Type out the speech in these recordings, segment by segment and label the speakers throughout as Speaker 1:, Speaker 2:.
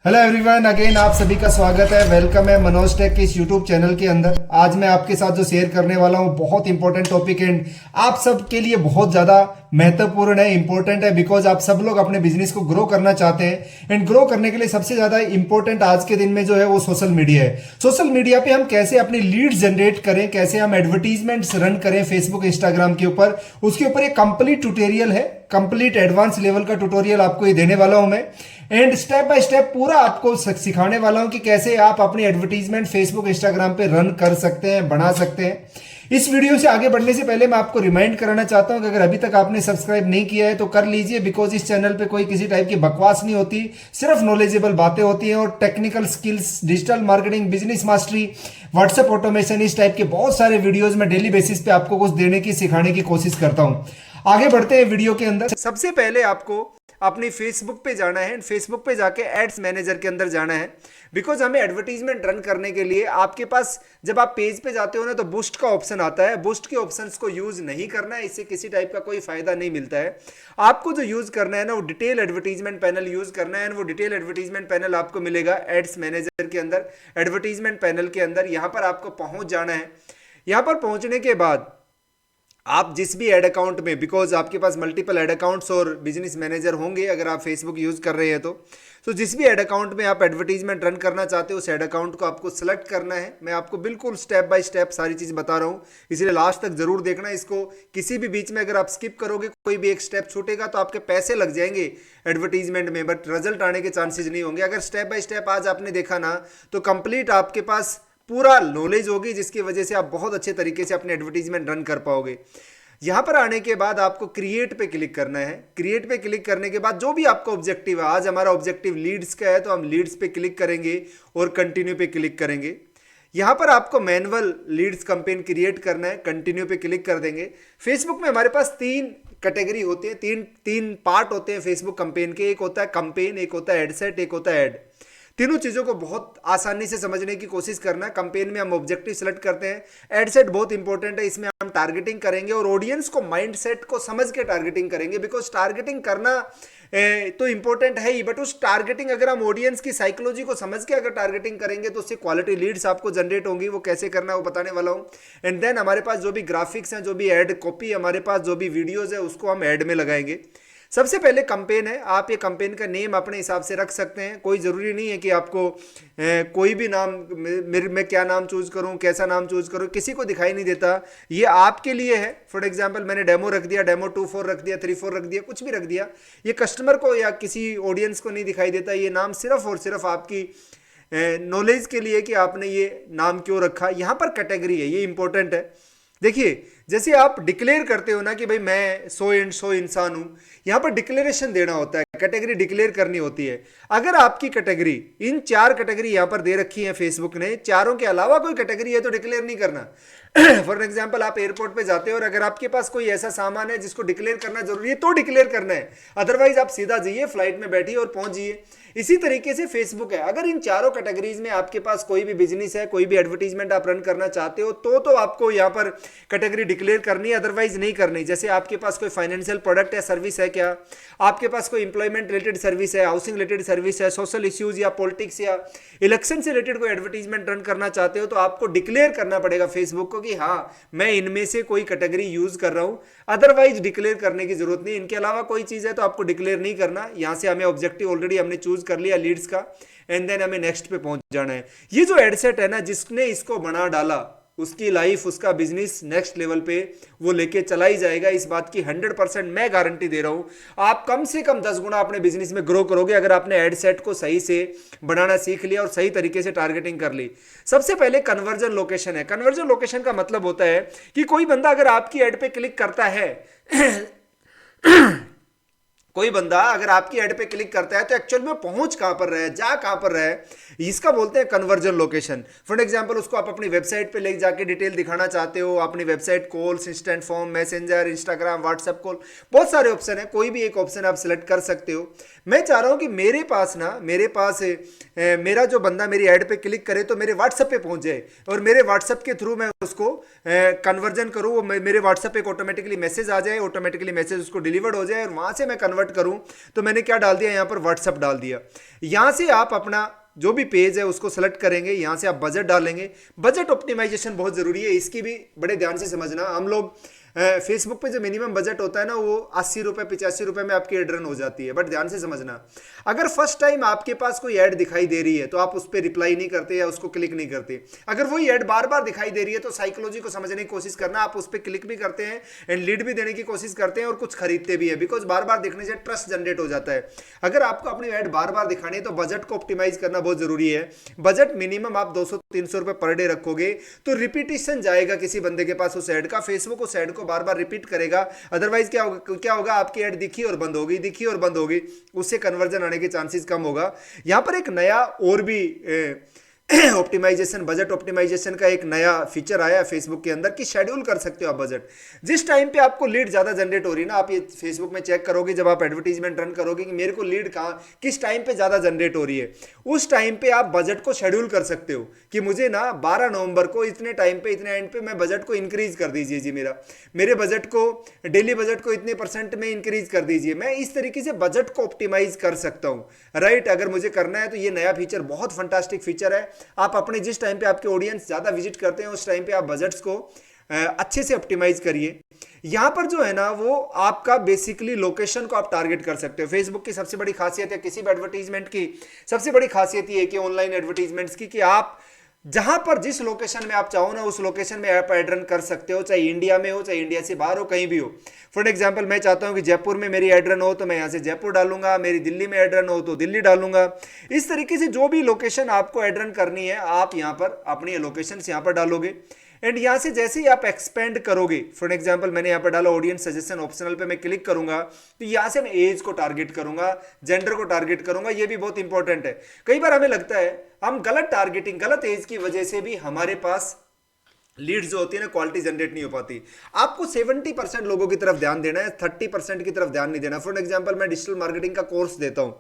Speaker 1: Hello everyone, again आप सभी का स्वागत है। वेलकम है मनोज टेक के इस यूट्यूब चैनल के अंदर। आज मैं आपके साथ जो शेयर करने वाला हूँ बहुत इंपॉर्टेंट टॉपिक एंड आप सब के लिए बहुत ज़्यादा महत्वपूर्ण है, इंपॉर्टेंट है, बिकॉज आप सब लोग अपने बिजनेस को ग्रो करना चाहते हैं एंड ग्रो करने के लिए सबसे ज़्यादा इंपॉर्टेंट आज के दिन में जो है वो सोशल मीडिया है। सोशल मीडिया पे हम कैसे अपनी लीड्स जनरेट करें, कैसे हम एडवर्टीजमेंट्स रन करें फेसबुक इंस्टाग्राम के ऊपर, उसके ऊपर एक कंप्लीट ट्यूटोरियल है, कंप्लीट एडवांस लेवल का ट्यूटोरियल आपको ये देने वाला हूं मैं एंड स्टेप बाय स्टेप पूरा आपको सिखाने वाला हूं कि कैसे आप अपनी एडवर्टीजमेंट फेसबुक इंस्टाग्राम पे रन कर सकते हैं, बना सकते हैं। इस वीडियो से आगे बढ़ने से पहले मैं आपको रिमाइंड कराना चाहता हूं कि अगर अभी तक आपने सब्सक्राइब नहीं किया है तो कर लीजिए, बिकॉज इस चैनल पे कोई किसी टाइप की बकवास नहीं होती, सिर्फ नॉलेजेबल बातें होती हैं और technical skills, digital marketing, business mastery, WhatsApp automation, इस टाइप के बहुत सारे वीडियोज में डेली बेसिस पे आपको कुछ देने की, सिखाने की कोशिश करता हूं। आगे बढ़ते हैं वीडियो के अंदर। सबसे पहले आपको अपनी फेसबुक पे जाना है, फेसबुक पे जाके एड्स मैनेजर के अंदर जाना है, बिकॉज हमें एडवर्टीजमेंट रन करने के लिए आपके पास जब आप पेज पे जाते हो ना तो बूस्ट का ऑप्शन आता है। बूस्ट के ऑप्शंस को यूज नहीं करना है, इससे किसी टाइप का कोई फायदा नहीं मिलता है। आपको जो यूज करना है ना वो डिटेल एडवर्टीजमेंट पैनल यूज करना है। वो डिटेल एडवर्टीजमेंट पैनल आपको मिलेगा एड्स मैनेजर के अंदर, एडवर्टीजमेंट पैनल के अंदर। यहां पर आपको पहुंच जाना है। यहां पर पहुंचने के बाद आप जिस भी एड अकाउंट में, बिकॉज आपके पास मल्टीपल एड अकाउंट्स और बिजनेस मैनेजर होंगे अगर आप फेसबुक यूज कर रहे हैं तो जिस भी एड अकाउंट में आप एडवर्टीजमेंट रन करना चाहते हो उस एड अकाउंट को आपको सेलेक्ट करना है। मैं आपको बिल्कुल स्टेप बाय स्टेप सारी चीज बता रहा हूं, इसलिए लास्ट तक जरूर देखना। इसको किसी भी बीच में अगर आप स्किप करोगे, कोई भी एक स्टेप छूटेगा तो आपके पैसे लग जाएंगे एडवर्टीजमेंट में, बट रिजल्ट आने के चांसेस नहीं होंगे। अगर स्टेप बाय स्टेप आज आपने देखा ना तो कंप्लीट आपके पास पूरा नॉलेज होगी, जिसकी वजह से आप बहुत अच्छे तरीके से अपने एडवर्टीजमेंट रन कर पाओगे। यहां पर आने के बाद आपको क्रिएट पे क्लिक करना है। क्रिएट पे क्लिक करने के बाद जो भी आपका ऑब्जेक्टिव है, आज हमारा ऑब्जेक्टिव लीड्स का है तो हम लीड्स पे क्लिक करेंगे और कंटिन्यू पे क्लिक करेंगे। यहां पर आपको मैनुअल लीड्स कैंपेन क्रिएट करना है, कंटिन्यू पे क्लिक कर देंगे। फेसबुक में हमारे पास तीन कैटेगरी होती है, तीन पार्ट होते हैं फेसबुक कैंपेन के। एक होता है कैंपेन, एक होता है एडसेट, एक होता है एड। तीनों चीजों को बहुत आसानी से समझने की कोशिश करना। कैंपेन में हम ऑब्जेक्टिव सेलेक्ट करते हैं, एडसेट बहुत इंपॉर्टेंट है, इसमें हम टारगेटिंग करेंगे और ऑडियंस को, माइंडसेट को समझ के टारगेटिंग करेंगे, बिकॉज टारगेटिंग करना तो इंपॉर्टेंट है ही, बट उस टारगेटिंग अगर हम ऑडियंस की साइकोलॉजी को समझ के अगर टारगेटिंग करेंगे तो उससे क्वालिटी लीड्स आपको जनरेट होंगी। वो कैसे करना है वो बताने वाला हूँ। एंड देन हमारे पास जो भी ग्राफिक्स हैं, जो भी एड कॉपी हमारे पास, जो भी वीडियोज है उसको हम एड में लगाएंगे। सबसे पहले कैंपेन है, आप ये कैंपेन का नेम अपने हिसाब से रख सकते हैं। कोई ज़रूरी नहीं है कि आपको कोई भी नाम, मेरे मैं क्या नाम चूज करूं, कैसा नाम चूज करूं, किसी को दिखाई नहीं देता। ये आपके लिए है। फॉर एग्जांपल मैंने डेमो रख दिया, डेमो 24 रख दिया, 34 रख दिया, कुछ भी रख दिया, ये कस्टमर को या किसी ऑडियंस को नहीं दिखाई देता। ये नाम सिर्फ और सिर्फ आपकी नॉलेज के लिए कि आपने ये नाम क्यों रखा। यहाँ पर कैटेगरी है, ये इंपॉर्टेंट है। देखिए, जैसे आप डिक्लेयर करते हो ना कि भाई मैं सो एंड सो इंसान हूं, यहां पर डिक्लेरेशन देना होता है, कैटेगरी डिक्लेयर करनी होती है। अगर आपकी कैटेगरी, इन 4 कैटेगरी यहां पर दे रखी है फेसबुक ने, चारों के अलावा कोई कैटेगरी है तो डिक्लेयर नहीं करना। फॉर एग्जाम्पल आप एयरपोर्ट पे जाते हो और अगर आपके पास कोई ऐसा सामान है जिसको डिक्लेयर करना जरूरी है तो डिक्लेयर करना है, अदरवाइज आप सीधा जाइए, फ्लाइट में बैठिए और पहुंच जाइए। इसी तरीके से फेसबुक है। अगर इन चारों कैटेगरीज में आपके पास कोई भी बिजनेस है, कोई भी एडवर्टीजमेंट आप रन करना चाहते हो तो आपको यहाँ पर कैटेगरी डिक्लेयर करनी है, अदरवाइज नहीं करनी। जैसे आपके पास कोई फाइनेंशियल प्रोडक्ट या सर्विस है क्या, आपके पास कोई इंप्लॉयमेंट रिलेटेड सर्विस है, हाउसिंग रिलेटेड सर्विस है, सोशल इश्यूज या पॉलिटिक्स या इलेक्शन से रिलेटेड कोई एडवर्टीजमेंट रन करना चाहते हो तो आपको डिक्लेयर करना पड़ेगा फेसबुक को कि हाँ मैं इनमें से कोई कैटेगरी यूज कर रहा हूं, अदरवाइज डिक्लेयर करने की जरूरत नहीं। इनके अलावा कोई चीज है तो आपको डिक्लेयर नहीं करना। यहां से हमें ऑब्जेक्टिव ऑलरेडी हमने चूज कर लिया लीड्स का, एंड देन हमें नेक्स्ट पे पहुंच जाना है। ये जो एडसेट है ना, जिसने इसको बना डाला उसकी लाइफ, उसका बिजनेस नेक्स्ट लेवल पे वो लेके चला ही जाएगा। इस बात की 100% मैं गारंटी दे रहा हूं। आप कम से कम 10 गुना अपने बिजनेस में ग्रो करोगे अगर आपने एड सेट को सही से बनाना सीख लिया और सही तरीके से टारगेटिंग कर ली। सबसे पहले कन्वर्जन लोकेशन है। कन्वर्जन लोकेशन का मतलब होता है कि कोई बंदा अगर आपकी एड पे क्लिक करता है कोई बंदा अगर आपकी एड पे क्लिक करता है तो एक्चुअल में पहुंच कहां पर रहा है, जा कहां पर रहा है, इसका बोलते हैं कन्वर्जन लोकेशन। फॉर एग्जांपल उसको आप अपनी वेबसाइट पे ले जाके डिटेल दिखाना चाहते हो, अपनी website calls, instant form, messenger, Instagram, WhatsApp call, बहुत सारे ऑप्शन है, कोई भी एक ऑप्शन आप सिलेक्ट कर सकते हो। मैं चाह रहा हूं कि मेरे पास मेरा जो बंदा मेरी एड पे क्लिक करे तो मेरे व्हाट्सएप पे पहुंच जाए और मेरे व्हाट्सएप के थ्रू मैं उसको कन्वर्जन करूं, वो मेरे व्हाट्सएप पे ऑटोमेटिकली मैसेज आ जाए, ऑटोमेटिकली मैसेज उसको डिलीवर्ड हो जाए और वहां से मैं कन्वर्ट शॉर्टकट करूं तो मैंने क्या डाल दिया, यहां पर व्हाट्सएप डाल दिया। यहां से आप अपना जो भी पेज है उसको सेलेक्ट करेंगे, यहां से आप बजट डालेंगे। बजट ऑप्टिमाइजेशन बहुत जरूरी है, इसकी भी बड़े ध्यान से समझना। हम लोग फेसबुक पे जो मिनिमम बजट होता है ना वो 80 रुपए 85 रुपए में आपकी एड रन हो जाती है। बट ध्यान से समझना, अगर फर्स्ट टाइम आपके पास कोई ऐड दिखाई दे रही है तो आप उस पर रिप्लाई नहीं करते या उसको क्लिक नहीं करते। अगर वही ऐड बार बार दिखाई दे रही है तो साइकोलॉजी को समझने की कोशिश करना, आप उस पर क्लिक भी करते हैं एंड लीड भी देने की कोशिश करते हैं और कुछ खरीदते भी है, बिकॉज बार बार दिखने से ट्रस्ट जनरेट हो जाता है। अगर आपको अपनी ऐड बार बार दिखानी है तो बजट को ऑप्टिमाइज करना बहुत जरूरी है। बजट मिनिमम आप 200-300 रुपए पर डे रखोगे तो रिपीटिशन जाएगा किसी बंदे के पास उस ऐड का, फेसबुक उस ऐड को बार बार रिपीट करेगा। अदरवाइज क्या होगा, आपकी ऐड दिखी और बंद होगी, दिखी और बंद होगी, उससे कन्वर्जन आने के चांसेस कम होगा। यहां पर एक नया और भी ऑप्टिमाइजेशन, बजट ऑप्टिमाइजेशन का एक नया फीचर आया है फेसबुक के अंदर कि शेड्यूल कर सकते हो आप बजट। जिस टाइम पे आपको लीड ज्यादा जनरेट हो रही है ना, आप ये फेसबुक में चेक करोगे जब आप एडवर्टीजमेंट रन करोगे कि मेरे को लीड कहां किस टाइम पे ज्यादा जनरेट हो रही है, उस टाइम पे आप बजट को शेड्यूल कर सकते हो कि मुझे ना 12 नवंबर को इतने टाइम पे इतने एंड पे मैं बजट को इंक्रीज कर दीजिए जी, मेरे बजट को डेली बजट को इतने % में इंक्रीज कर दीजिए। मैं इस तरीके से बजट को ऑप्टिमाइज कर सकता हूं, राइट। अगर मुझे करना है तो ये नया फीचर बहुत फंटास्टिक फीचर है। आप अपने जिस टाइम पे आपके ऑडियंस ज्यादा विजिट करते हैं उस टाइम पे आप बजट्स को अच्छे से ऑप्टिमाइज करिए। यहां पर जो है ना वो आपका बेसिकली लोकेशन को आप टारगेट कर सकते हो। फेसबुक की सबसे बड़ी खासियत है, किसी भी एडवर्टीजमेंट की सबसे बड़ी खासियत ये है कि ऑनलाइन एडवर्टीजमेंट्स की, कि आप जहां पर जिस लोकेशन में आप चाहो ना उस लोकेशन में आप ऐड रन कर सकते हो, चाहे इंडिया में हो चाहे इंडिया से बाहर हो, कहीं भी हो। फॉर एग्जांपल मैं चाहता हूं कि जयपुर में मेरी ऐड रन हो तो मैं यहां से जयपुर डालूंगा, मेरी दिल्ली में ऐड रन हो तो दिल्ली डालूंगा। इस तरीके से जो भी लोकेशन आपको ऐड रन करनी है आप यहां पर अपनी लोकेशन यहां पर डालोगे एंड यहां से जैसे ही आप एक्सपेंड करोगे, फॉर एग्जांपल मैंने यहां पर डाला ऑडियंस सजेशन ऑप्शनल पे मैं क्लिक करूंगा तो यहां से मैं एज को टारगेट करूंगा, जेंडर को टारगेट करूंगा। ये भी बहुत इंपॉर्टेंट है। कई बार हमें लगता है हम गलत टारगेटिंग, गलत एज की वजह से भी हमारे पास लीड्स जो होती है ना क्वालिटी जनरेट नहीं हो पाती। आपको 70% लोगों की तरफ ध्यान देना है, 30% की तरफ ध्यान नहीं देना। फॉर एग्जांपल मैं डिजिटल मार्केटिंग का कोर्स देता हूं,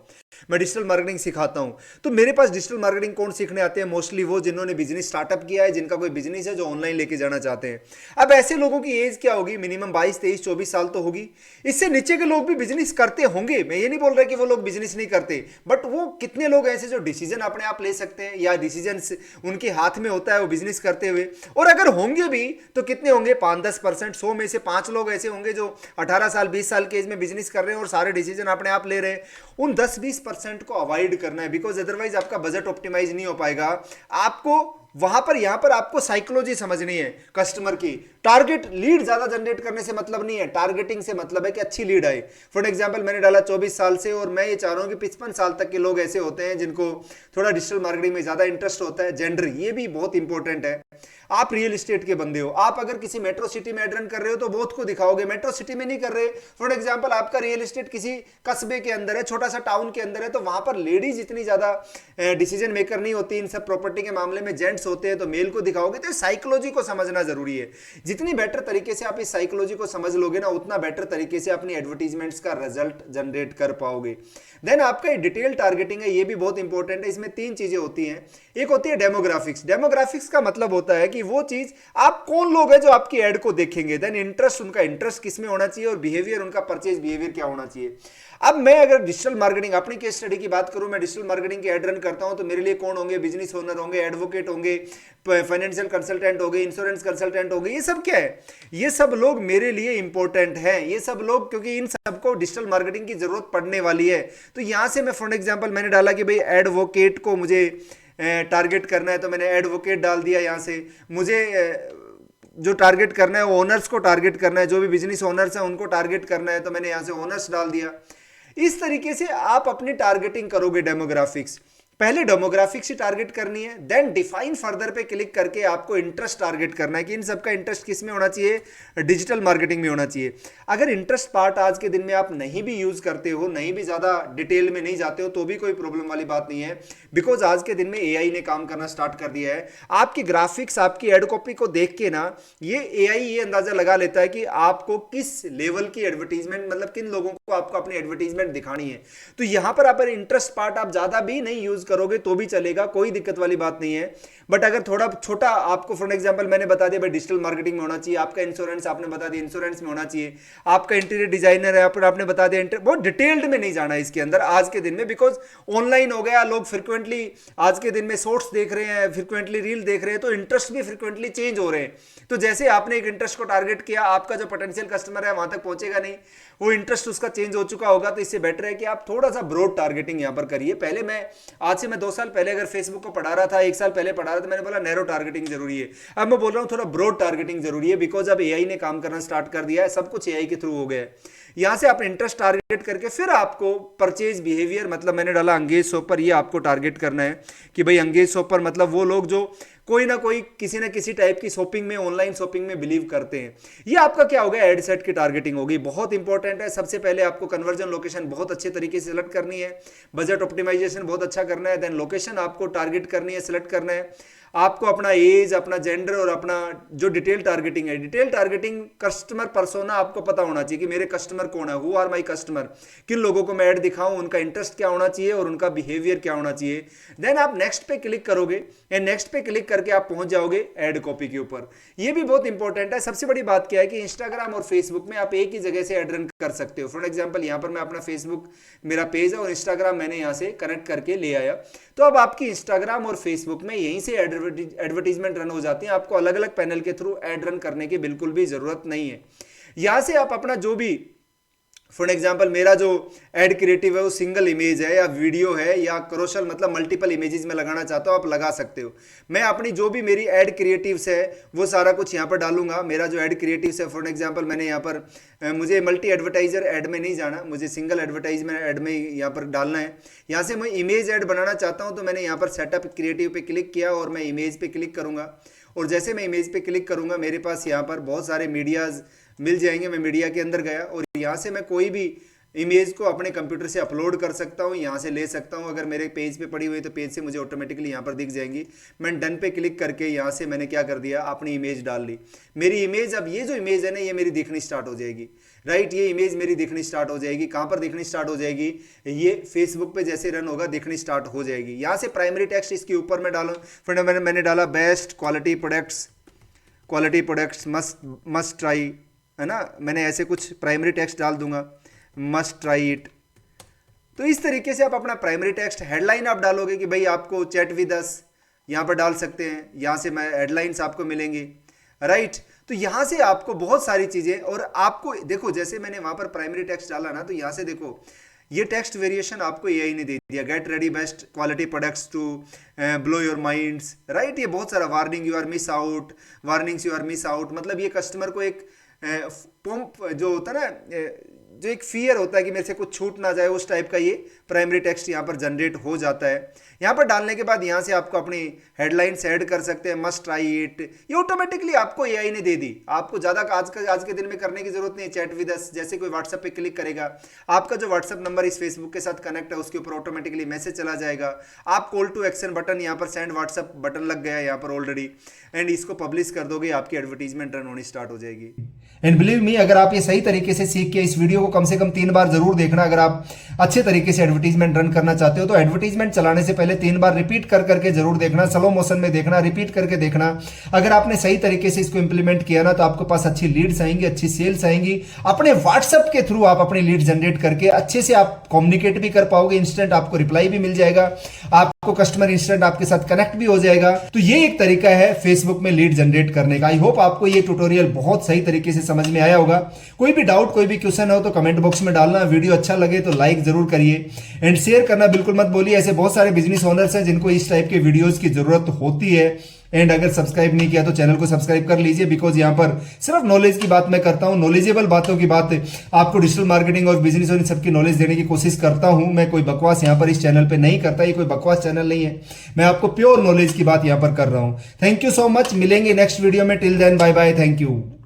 Speaker 1: मैं डिजिटल मार्केटिंग सिखाता हूं, तो मेरे पास डिजिटल मार्केटिंग कौन सीखने आते हैं? मोस्टली वो जिन्होंने बिजनेस स्टार्टअप किया है, जिनका कोई बिजनेस है जो ऑनलाइन लेके जाना चाहते हैं। अब ऐसे लोगों की एज क्या होगी? मिनिमम 22, 23, 24 साल तो होगी। इससे नीचे के लोग भी बिजनेस करते होंगे, मैं ये नहीं बोल रहा कि वो लोग बिजनेस नहीं करते, बट वो कितने लोग ऐसे जो डिसीजन अपने आप ले सकते हैं या डिसीजन उनके हाथ में होता है वो बिजनेस करते हुए? और अगर होंगे भी तो कितने होंगे? 5-10%। 100 में से 5 लोग ऐसे होंगे जो 18 साल 20 साल के एज में बिजनेस कर रहे हैं और सारे डिसीजन अपने आप ले रहे हैं। उन 10-20% को अवॉइड करना है, बिकॉज अदरवाइज आपका बजट ऑप्टिमाइज नहीं हो पाएगा। आपको वहां पर यहां पर आपको साइकोलॉजी समझनी है कस्टमर की। टारगेट लीड ज्यादा जनरेट करने से मतलब नहीं है, टारगेटिंग से मतलब है कि अच्छी लीड आए। फॉर एग्जांपल मैंने डाला 24 साल से और मैं ये चाह रहा हूं कि 55 साल तक के लोग ऐसे होते हैं जिनको थोड़ा डिजिटल मार्केटिंग में ज्यादा इंटरेस्ट होता है। जेंडर ये भी बहुत इंपॉर्टेंट है। आप रियल एस्टेट के बंदे हो, आप अगर किसी मेट्रो सिटी में एड रन कर रहे हो तो बहुत को दिखाओगे, मेट्रो सिटी में नहीं कर रहे। फॉर एग्जांपल आपका रियल एस्टेट किसी कस्बे के अंदर है, छोटा सा टाउन के अंदर है, तो वहां पर लेडीज इतनी ज्यादा डिसीजन मेकर नहीं होती इन सब प्रॉपर्टी के मामले में, जेंट्स होते हैं, तो मेल को दिखाओगे। तो साइकोलॉजी को समझना जरूरी है। जितनी बेटर तरीके से आप इस साइकोलॉजी को समझ लोगे ना उतना बेटर तरीके से अपनी एडवर्टीजमेंट्स का रिजल्ट जनरेट कर पाओगे। देन आपका डिटेल टारगेटिंग है, ये भी बहुत इंपॉर्टेंट है। इसमें 3 चीजें होती हैं। एक होती है डेमोग्राफिक्स। डेमोग्राफिक्स का मतलब होता है कि वो चीज आप कौन लोग हैं जो आपकी एड को देखेंगे। देन इंटरेस्ट, उनका इंटरेस्ट किस में होना चाहिए, और बिहेवियर, उनका परचेज बिहेवियर क्या होना चाहिए। अब मैं अगर डिजिटल मार्केटिंग अपनी केस स्टडी की बात करूं, मैं डिजिटल मार्केटिंग की एड रन करता हूं तो मेरे लिए कौन होंगे? बिजनेस ओनर होंगे, एडवोकेट होंगे, फाइनेंशियल कंसल्टेंट होंगे, इंश्योरेंस कंसल्टेंट होंगे। ये सब क्या है? ये सब लोग मेरे लिए इंपॉर्टेंट हैं। ये सब लोग, क्योंकि इन सबको डिजिटल मार्केटिंग की जरूरत पड़ने वाली है। तो यहां से मैं फॉर एग्जांपल मैंने डाला कि भाई एडवोकेट को मुझे टारगेट करना है, तो मैंने एडवोकेट डाल दिया। यहां से मुझे जो टारगेट करना है वो ओनर्स को टारगेट करना है, जो भी बिजनेस ओनर्स हैं उनको टारगेट करना है, तो मैंने यहां से ओनर्स डाल दिया। इस तरीके से आप अपनी टारगेटिंग करोगे। डेमोग्राफिक्स, पहले डेमोग्राफिक्स ही टारगेट करनी है, देन डिफाइन फर्दर पे क्लिक करके आपको इंटरेस्ट टारगेट करना है कि इन सबका इंटरेस्ट किस में होना चाहिए? डिजिटल मार्केटिंग में होना चाहिए। अगर इंटरेस्ट पार्ट आज के दिन में आप नहीं भी यूज करते हो, नहीं भी ज्यादा डिटेल में नहीं जाते हो, तो भी कोई प्रॉब्लम वाली बात नहीं है, बिकॉज आज के दिन में एआई ने काम करना स्टार्ट कर दिया है। आपकी ग्राफिक्स, आपकी एड कॉपी को देख के ना ये एआई ये अंदाजा लगा लेता है कि आपको किस लेवल की एडवर्टीजमेंट, मतलब किन लोगों को आपको अपनी एडवर्टीजमेंट दिखानी है। तो यहां पर आप इंटरेस्ट पार्ट आप ज्यादा भी नहीं यूज करोगे तो भी चलेगा, कोई दिक्कत वाली बात नहीं है। बट अगर थोड़ा छोटा आपको, फॉर एग्जांपल मैंने बता दिया भाई डिजिटल मार्केटिंग में होना चाहिए, आपका इंश्योरेंस आपने बता दिया इंश्योरेंस में होना चाहिए, आपका इंटीरियर डिजाइनर है आपने बता दिया, बहुत डिटेल्ड में नहीं जाना है इसके अंदर आज के दिन में, बिकॉज ऑनलाइन हो गया, लोग फ्रिक्वेंटली आज के दिन में शॉर्ट्स देख रहे हैं, फ्रिक्वेंटली रील देख रहे हैं, तो इंटरेस्ट भी फ्रिक्वेंटली चेंज हो रहे हैं। तो जैसे आपने एक इंटरेस्ट को टारगेट किया, आपका जो पोटेंशियल कस्टमर है वहां तक पहुंचेगा नहीं, वो इंटरेस्ट उसका चेंज हो चुका होगा। तो इससे बेटर है कि आप थोड़ा सा ब्रॉड टारगेटिंग यहां पर करिए। पहले मैं आज से 2 साल पहले अगर फेसबुक को पढ़ा रहा था, 1 साल पहले पढ़ा रहा था, मैंने बोला नैरो टारगेटिंग जरूरी है। अब मैं बोल रहा हूं थोड़ा ब्रॉड टारगेटिंग जरूरी है, बिकॉज अब एआई ने काम करना स्टार्ट कर दिया है, सब कुछ एआई के थ्रू हो गया है। यहां से आप इंटरेस्ट टारगेट करके फिर आपको परचेज बिहेवियर, मतलब मैंने डाला एंगेज शॉपर, ये आपको टारगेट करना है कि भाई एंगेज शॉपर मतलब वो लोग जो कोई ना कोई किसी ना किसी टाइप की शॉपिंग में, ऑनलाइन शॉपिंग में बिलीव करते हैं। ये आपका क्या हो गया, एड सेट की टारगेटिंग होगी, बहुत इंपॉर्टेंट है। सबसे पहले आपको कन्वर्जन लोकेशन बहुत अच्छे तरीके से सिलेक्ट करनी है, बजट ऑप्टिमाइजेशन बहुत अच्छा करना है, देन लोकेशन आपको टारगेट करनी है, सिलेक्ट करना है। आपको अपना एज, अपना जेंडर और अपना जो डिटेल टारगेटिंग है, डिटेल टारगेटिंग कस्टमर पर्सोना आपको पता होना चाहिए कि मेरे कस्टमर कौन है, हु आर माय कस्टमर, किन लोगों को मैं ऐड दिखाऊं, उनका इंटरेस्ट क्या होना चाहिए और उनका बिहेवियर क्या होना चाहिए। देन आप नेक्स्ट पे क्लिक करोगे, एंड नेक्स्ट पे क्लिक करके आप पहुंच जाओगे ऐड कॉपी के ऊपर। ये भी बहुत इंपॉर्टेंट है। सबसे बड़ी बात क्या है कि इंस्टाग्राम और फेसबुक में आप एक ही जगह से ऐड रन कर सकते हो। फॉर एग्जाम्पल यहाँ पर मैं अपना फेसबुक मेरा पेज है और इंस्टाग्राम मैंने यहाँ से कनेक्ट करके ले आया, तो अब आपकी इंस्टाग्राम और फेसबुक में यहीं से एडवर्टीजमेंट रन हो जाती है। आपको अलग अलग पैनल के थ्रू ऐड रन करने की बिल्कुल भी जरूरत नहीं है। यहां से आप अपना जो भी, फॉर एग्जाम्पल मेरा जो एड क्रिएटिव है वो सिंगल इमेज है या वीडियो है या क्रोशल, मतलब मल्टीपल इमेजेस में लगाना चाहता हूं, आप लगा सकते हो। मैं अपनी जो भी मेरी एड क्रिएटिव्स है वो सारा कुछ यहाँ पर डालूंगा। मेरा जो एड क्रिएटिव्स है, फॉर एग्जाम्पल मैंने यहाँ पर, मुझे मल्टी एडवर्टाइजर ऐड में नहीं जाना, मुझे सिंगल एडवर्टाइजमेंट ऐड में यहाँ पर डालना है। यहाँ से मैं इमेज ऐड बनाना चाहता हूँ, तो मैंने यहाँ पर सेटअप क्रिएटिव पे क्लिक किया और मैं इमेज पे क्लिक करूँगा। और जैसे मैं इमेज पे क्लिक करूँगा, मेरे पास यहाँ पर बहुत सारे मीडियाज मिल जाएंगे। मैं मीडिया के अंदर गया और यहाँ से मैं कोई भी इमेज को अपने कंप्यूटर से अपलोड कर सकता हूँ, यहाँ से ले सकता हूँ। अगर मेरे पेज पे पड़ी हुई तो पेज से मुझे ऑटोमेटिकली यहाँ पर दिख जाएंगी। मैं डन पे क्लिक करके यहाँ से मैंने क्या कर दिया, अपनी इमेज डाल ली। मेरी इमेज, अब ये जो इमेज है ना, ये मेरी दिखनी स्टार्ट हो जाएगी, राइट। ये इमेज मेरी दिखनी स्टार्ट हो जाएगी। कहाँ पर दिखनी स्टार्ट हो जाएगी, ये फेसबुक पे जैसे रन होगा दिखनी स्टार्ट हो जाएगी। यहाँ से प्राइमरी टेक्स्ट इसके ऊपर मैं डालूँ, फिर मैंने डाला best quality products must try, है ना। मैंने ऐसे कुछ प्राइमरी टेक्स्ट डाल दूंगा, मस्ट ट्राई इट। तो इस तरीके से आप अपना प्राइमरी टेक्स्ट, हेडलाइन आप डालोगे कि भाई आपको चैट विद अस यहाँ पर डाल सकते हैं। यहाँ से मैं हेडलाइंस आपको मिलेंगी, राइट। तो यहाँ से आपको बहुत सारी चीज़ें, और आपको देखो जैसे मैंने वहाँ पर प्राइमरी टेक्स्ट डाला ना, तो यहाँ से देखो ये टेक्स्ट वेरिएशन आपको एआई ने दे दिया, get ready best quality products to blow your minds, right. ये बहुत सारा warning you are miss out, warnings you are miss out, मतलब ये कस्टमर को एक पंप जो होता है ना, जो एक फियर होता है कि मेरे से कुछ छूट ना जाए, उस टाइप का ये प्राइमरी टेक्स्ट यहाँ पर जनरेट हो जाता है। यहाँ पर डालने के बाद यहाँ से आपको अपनी हेडलाइंस ऐड कर सकते हैं, मस्ट ट्राई इट, ये ऑटोमेटिकली आपको एआई ने दे दी। आपको ज़्यादा आज के दिन में करने की जरूरत नहीं है। चैट विद अस, जैसे कोई व्हाट्सएप पे क्लिक करेगा, आपका जो व्हाट्सएप नंबर इस फेसबुक के साथ कनेक्ट है उसके ऊपर ऑटोमेटिकली मैसेज चला जाएगा। आप कॉल टू एक्शन बटन, यहाँ पर सेंड व्हाट्सएप बटन लग गया है यहाँ पर ऑलरेडी, एंड इसको पब्लिश कर दोगे, आपकी एडवर्टीजमेंट रन होनी स्टार्ट हो जाएगी।
Speaker 2: एंड बिलीव मी, अगर आप ये सही तरीके से सीख के इस वीडियो को कम से कम 3 बार जरूर देखना। अगर आप अच्छे तरीके से एडवर्टीजमेंट रन करना चाहते हो तो एडवर्टीजमेंट चलाने से पहले 3 बार रिपीट कर करके जरूर देखना, स्लो मोशन में देखना, रिपीट करके देखना। अगर आपने सही तरीके से इसको इंप्लीमेंट किया ना, तो आपके पास अच्छी लीड्स आएंगी, अच्छी सेल्स आएंगी। अपने व्हाट्सएप के थ्रू आप अपनी लीड जनरेट करके अच्छे से आप कम्युनिकेट भी कर पाओगे, इंस्टेंट आपको रिप्लाई भी मिल जाएगा, आपको कस्टमर इंस्टेंट आपके साथ कनेक्ट भी हो जाएगा। तो ये एक तरीका है फेसबुक में लीड जनरेट करने का। आई होप आपको ये ट्यूटोरियल बहुत सही तरीके से समझ में आया होगा। कोई भी डाउट, कोई भी क्वेश्चन हो तो कमेंट बॉक्स में डालना। वीडियो अच्छा लगे तो लाइक जरूर करिए एंड शेयर करना बिल्कुल मत भूलिए। ऐसे बहुत सारे बिजनेस ओनर्स हैं जिनको इस टाइप के वीडियोस की जरूरत होती है। एंड अगर सब्सक्राइब नहीं किया तो चैनल को सब्सक्राइब कर लीजिए, बिकॉज यहाँ पर सिर्फ नॉलेज की बात मैं करता हूँ, नॉलेजेबल बातों की बात आपको डिजिटल मार्केटिंग और बिजनेस और इन सबकी नॉलेज देने की कोशिश करता हूँ। मैं कोई बकवास यहाँ पर इस चैनल पे नहीं करता, ये कोई बकवास चैनल नहीं है, मैं आपको प्योर नॉलेज की बात यहाँ पर कर रहा हूँ। थैंक यू सो मच, मिलेंगे नेक्स्ट वीडियो में। Till then bye bye, thank you.